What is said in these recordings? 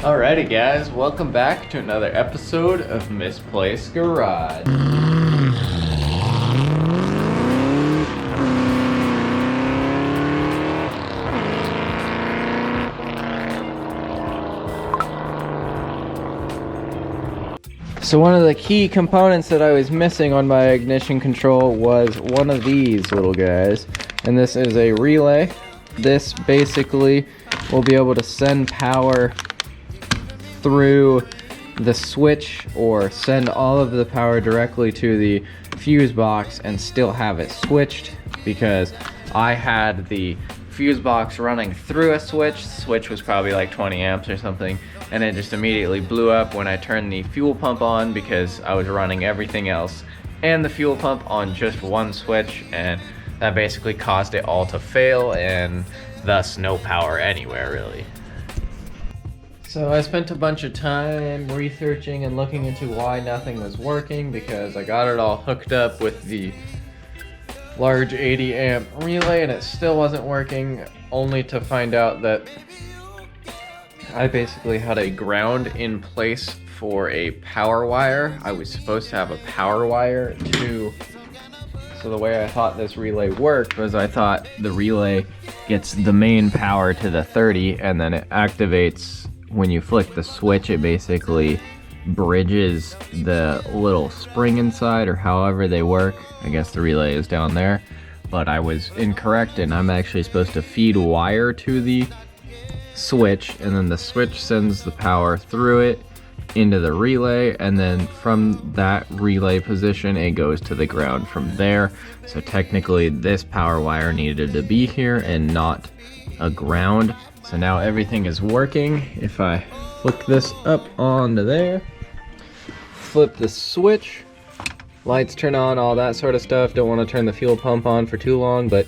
Alrighty guys, welcome back to another episode of Misplaced Garage. So one of the key components that I was missing on my ignition control was one of these little guys. And this is a relay. This basically will be able to send power through the switch or send all of the power directly to the fuse box and still have it switched, because I had the fuse box running through a switch. The switch was probably like 20 amps or something, and it just immediately blew up when I turned the fuel pump on, because I was running everything else and the fuel pump on just one switch, and that basically caused it all to fail and thus no power anywhere really. So I spent a bunch of time researching and looking into why nothing was working, because I got it all hooked up with the large 80 amp relay and it still wasn't working, only to find out that I basically had a ground in place for a power wire. I was supposed to have a power wire to... So the way I thought this relay worked was, I thought the relay gets the main power to the 30 and then it activates when you flick the switch. It basically bridges the little spring inside, or however they work. I guess the relay is down there, but I was incorrect, and I'm actually supposed to feed wire to the switch, and then the switch sends the power through it into the relay, and then from that relay position it goes to the ground from there. So technically this power wire needed to be here and not a ground. So now everything is working. If I flick this up onto there, flip the switch, lights turn on, all that sort of stuff. Don't want to turn the fuel pump on for too long, but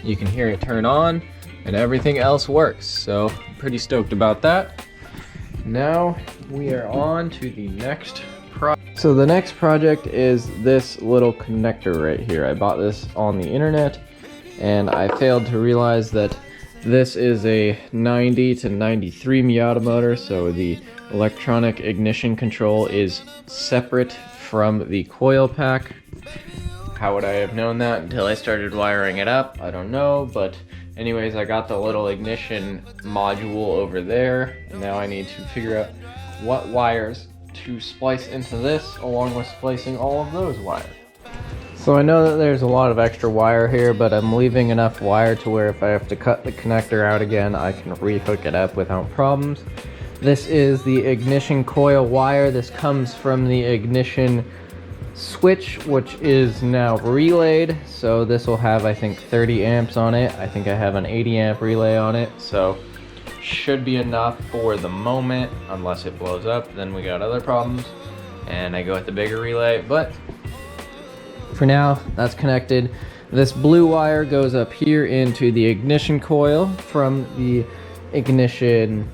you can hear it turn on and everything else works. So I'm pretty stoked about that. Now we are on to the next project. So the next project is this little connector right here. I bought this on the internet and I failed to realize that this is a 90 to 93 Miata motor, so the electronic ignition control is separate from the coil pack. How would I have known that until I started wiring it up? I don't know, but anyways, I got the little ignition module over there, and now I need to figure out what wires to splice into this, along with splicing all of those wires. So I know that there's a lot of extra wire here, but I'm leaving enough wire to where if I have to cut the connector out again, I can rehook it up without problems. This is the ignition coil wire. This comes from the ignition switch, which is now relayed. So this will have, I think, 30 amps on it. I think I have an 80 amp relay on it, so should be enough for the moment, unless it blows up, then we got other problems and I go with the bigger relay. But for now, that's connected. This blue wire goes up here into the ignition coil from the ignition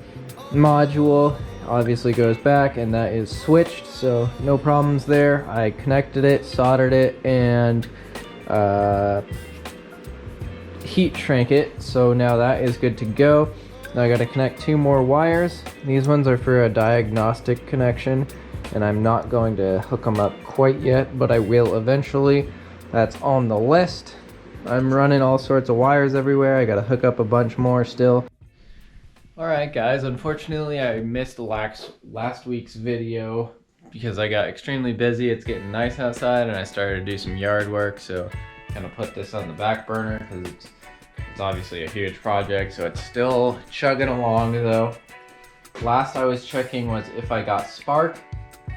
module. Obviously goes back, and that is switched, so no problems there. I connected it, soldered it, and heat shrink it, so now that is good to go. Now I got to connect two more wires. These ones are for a diagnostic connection, and I'm not going to hook them up quite yet, but I will eventually. That's on the list. I'm running all sorts of wires everywhere. I got to hook up a bunch more still. Alright guys, unfortunately I missed last week's video because I got extremely busy. It's getting nice outside and I started to do some yard work, so kind of put this on the back burner because it's obviously a huge project. So it's still chugging along though. Last I was checking was if I got spark.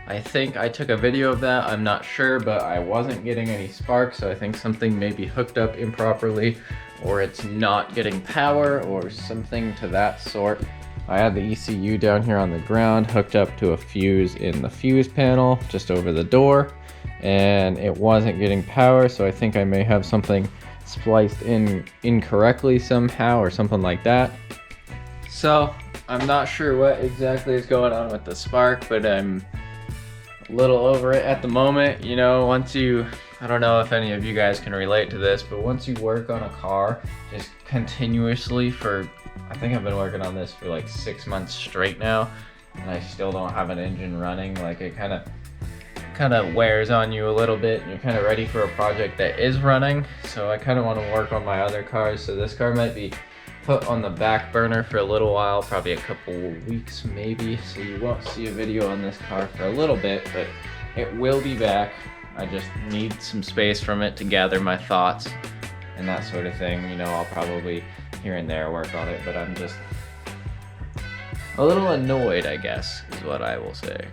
I think I took a video of that, I'm not sure, but I wasn't getting any spark, so I think something may be hooked up improperly, or it's not getting power, or something to that sort. I had the ECU down here on the ground, hooked up to a fuse in the fuse panel just over the door, and it wasn't getting power, so I think I may have something spliced in incorrectly somehow, or something like that. So I'm not sure what exactly is going on with the spark, but I'm a little over it at the moment. You know, once you, I don't know if any of you guys can relate to this, but once you work on a car just continuously for I think I've been working on this for like 6 months straight now, and I still don't have an engine running. Like, it kind of wears on you a little bit, and you're kind of ready for a project that is running. So I kind of want to work on my other cars. So this car might be put on the back burner for a little while, probably a couple weeks maybe. So you won't see a video on this car for a little bit, but it will be back. I just need some space from it to gather my thoughts and that sort of thing. You know, I'll probably here and there work on it, but I'm just a little annoyed, I guess, is what I will say.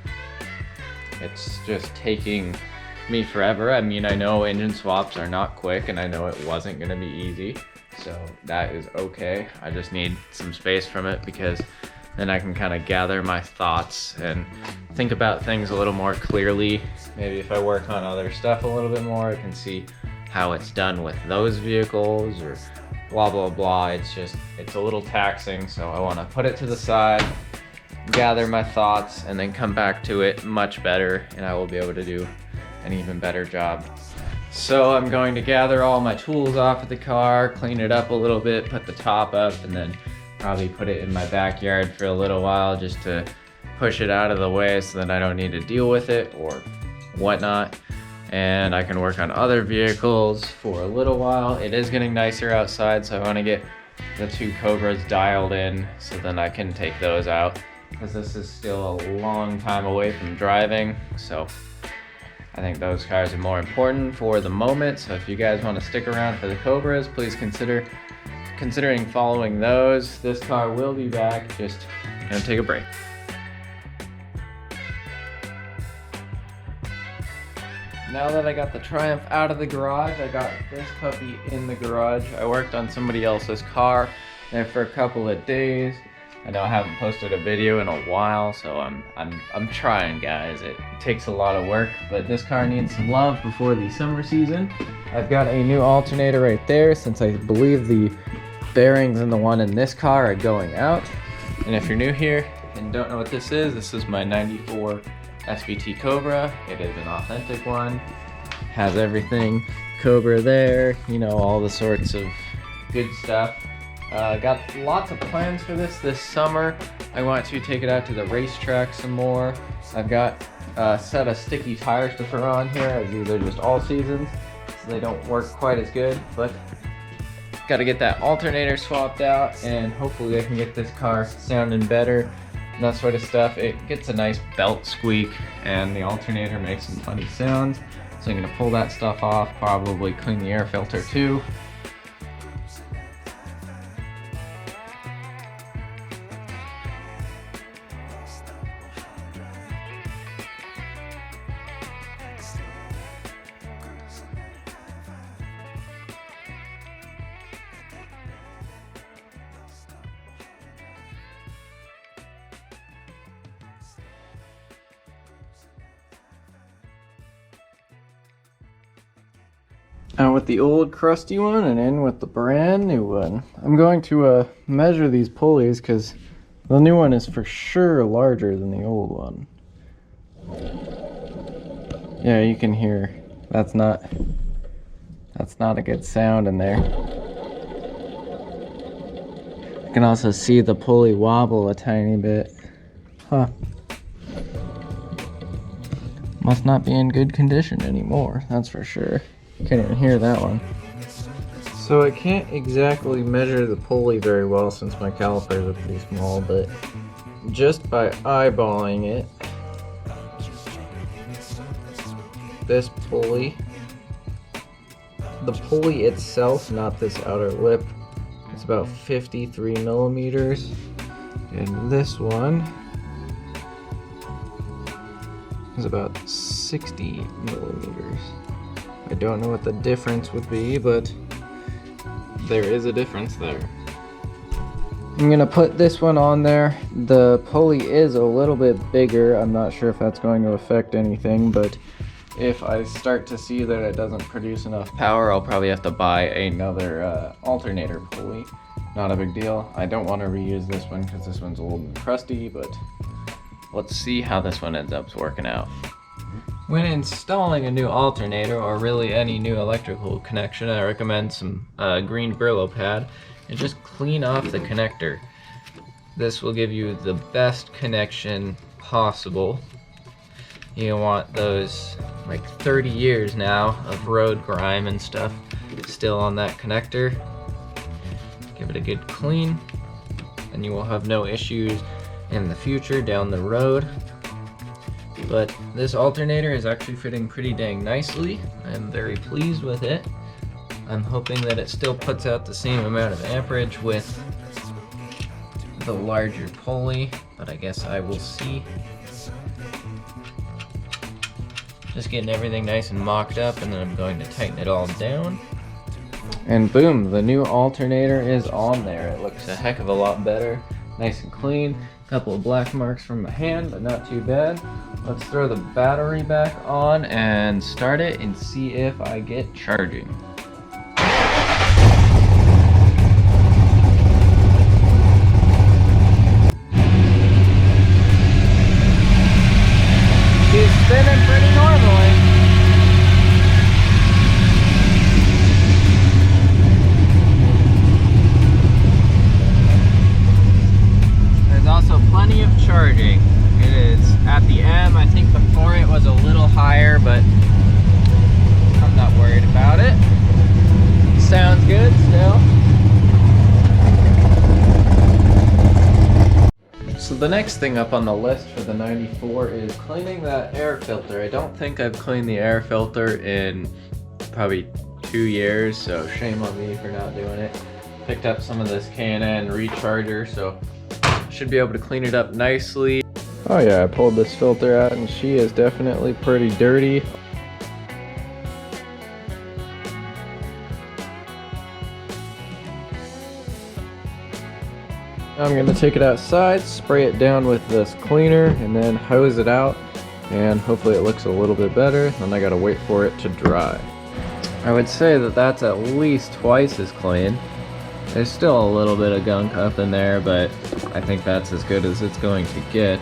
It's just taking me forever. I mean, I know engine swaps are not quick, and I know it wasn't gonna be easy, so that is okay. I just need some space from it, because then I can kind of gather my thoughts and think about things a little more clearly. Maybe if I work on other stuff a little bit more, I can see how it's done with those vehicles, or blah blah blah. It's a little taxing, so I want to put it to the side, gather my thoughts, and then come back to it much better, and I will be able to do an even better job. So I'm going to gather all my tools off of the car, clean it up a little bit, put the top up, and then probably put it in my backyard for a little while, just to push it out of the way so that I don't need to deal with it or whatnot. And I can work on other vehicles for a little while. It is getting nicer outside, so I want to get the 2 Cobras dialed in, so then I can take those out, because this is still a long time away from driving. So I think those cars are more important for the moment. So if you guys want to stick around for the Cobras, please considering following those. This car will be back, just gonna take a break. Now that I got the Triumph out of the garage, I got this puppy in the garage. I worked on somebody else's car there for a couple of days. I know I haven't posted a video in a while, so I'm trying, guys. It takes a lot of work, but this car needs some love before the summer season. I've got a new alternator right there, since I believe the bearings in the one in this car are going out. And if you're new here and don't know what this is my 94 SVT Cobra. It is an authentic one. Has everything Cobra there, you know, all the sorts of good stuff. Got lots of plans for this summer. I want to take it out to the racetrack some more. I've got a set of sticky tires to throw on here, as these are just all seasons, so they don't work quite as good, but got to get that alternator swapped out, and hopefully I can get this car sounding better and that sort of stuff. It gets a nice belt squeak, and the alternator makes some funny sounds, so I'm going to pull that stuff off, probably clean the air filter too. Out with the old crusty one and in with the brand new one. I'm going to measure these pulleys, because the new one is for sure larger than the old one. Yeah, you can hear that's not a good sound in there. You can also see the pulley wobble a tiny bit. Huh. Must not be in good condition anymore, that's for sure. Can't even hear that one. So I can't exactly measure the pulley very well, since my calipers are pretty small, but just by eyeballing it, this pulley, the pulley itself, not this outer lip, is about 53 millimeters, and this one is about 60 millimeters. I don't know what the difference would be, but there is a difference there. I'm gonna put this one on there. The pulley is a little bit bigger. I'm not sure if that's going to affect anything, but if I start to see that it doesn't produce enough power, I'll probably have to buy another alternator pulley. Not a big deal. I don't want to reuse this one because this one's old and crusty, but let's see how this one ends up working out. When installing a new alternator, or really any new electrical connection, I recommend some green Brillo pad. and just clean off the connector. This will give you the best connection possible. You want those like 30 years now of road grime and stuff still on that connector. Give it a good clean, and you will have no issues in the future down the road. But this alternator is actually fitting pretty dang nicely. I'm very pleased with it. I'm hoping that it still puts out the same amount of amperage with the larger pulley, but I guess I will see. Just getting everything nice and mocked up, and then I'm going to tighten it all down. And boom, the new alternator is on there. It looks a heck of a lot better. Nice and clean. A couple of black marks from my hand, but not too bad. Let's throw the battery back on and start it and see if I get charging. She's spinning pretty normally. There's also plenty of charging. It is at the M. I think before it was a little higher, but I'm not worried about it. Sounds good still. So the next thing up on the list for the 94 is cleaning that air filter. I don't think I've cleaned the air filter in probably 2 years, so shame on me for not doing it. Picked up some of this K&N recharger, so should be able to clean it up nicely. Oh yeah, I pulled this filter out and she is definitely pretty dirty. I'm going to take it outside, spray it down with this cleaner, and then hose it out, and hopefully it looks a little bit better. Then I gotta wait for it to dry. I would say that that's at least twice as clean. There's still a little bit of gunk up in there, but I think that's as good as it's going to get.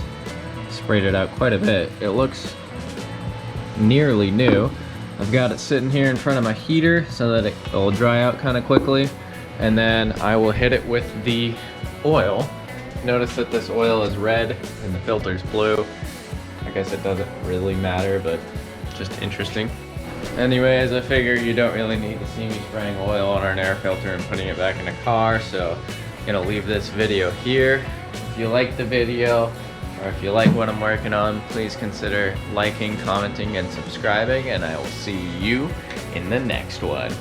Sprayed it out quite a bit. It looks nearly new. I've got it sitting here in front of my heater so that it will dry out kind of quickly, and then I will hit it with the oil. Notice that this oil is red and the filter's blue. I guess it doesn't really matter, but just interesting. Anyways, I figure you don't really need to see me spraying oil on an air filter and putting it back in a car, so I'm gonna leave this video here. If you like the video, or if you like what I'm working on, please consider liking, commenting, and subscribing, and I will see you in the next one.